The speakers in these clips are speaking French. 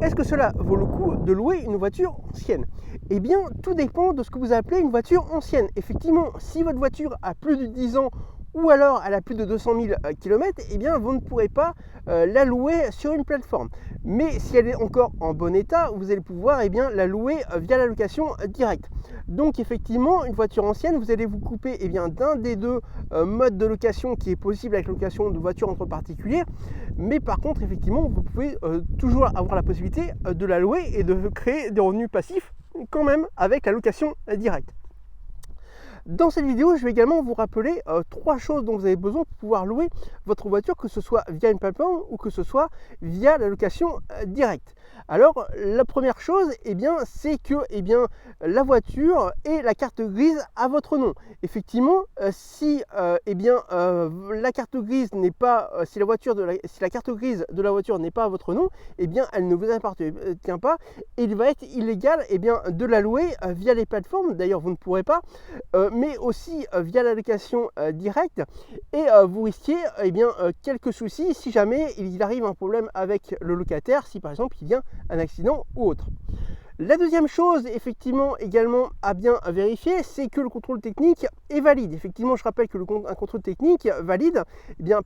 Est-ce que cela vaut le coup de louer une voiture ancienne? Eh bien, tout dépend de ce que vous appelez une voiture ancienne. Effectivement, si votre voiture a plus de 10 ans ou alors elle a plus de 200 000 km, eh bien, vous ne pourrez pas la louer sur une plateforme. Mais si elle est encore en bon état, vous allez pouvoir la louer via la location directe. Donc effectivement, une voiture ancienne, vous allez vous couper d'un des deux modes de location qui est possible avec la location de voitures entre particuliers. Mais par contre, effectivement, vous pouvez toujours avoir la possibilité de la louer et de créer des revenus passifs quand même avec la location directe. Dans cette vidéo, je vais également vous rappeler 3 choses dont vous avez besoin pour pouvoir louer votre voiture, que ce soit via une plateforme ou que ce soit via la location directe. Alors, la première chose, c'est que la voiture et la carte grise à votre nom. Effectivement, si la carte grise n'est pas, si la carte grise de la voiture n'est pas à votre nom, elle ne vous appartient pas et il va être illégal de la louer via les plateformes. D'ailleurs, vous ne pourrez pas. Mais aussi via la location directe et vous risquez quelques soucis si jamais il arrive un problème avec le locataire, si par exemple il y a un accident ou autre. La deuxième chose, effectivement, également à bien vérifier, c'est que le contrôle technique est valide. Effectivement, je rappelle que un contrôle technique valide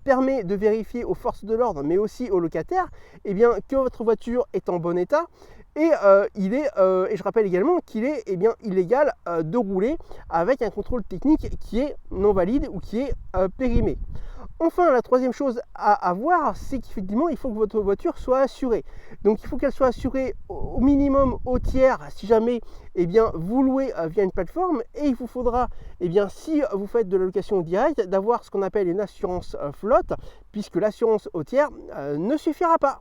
permet de vérifier aux forces de l'ordre, mais aussi aux locataires, que votre voiture est en bon état. Et je rappelle également qu'il est illégal de rouler avec un contrôle technique qui est non valide ou qui est périmé. Enfin, la troisième chose à voir, c'est qu'effectivement, il faut que votre voiture soit assurée. Donc, il faut qu'elle soit assurée au minimum au tiers si jamais vous louez via une plateforme. Et il vous faudra, si vous faites de la location directe, d'avoir ce qu'on appelle une assurance flotte, puisque l'assurance au tiers ne suffira pas.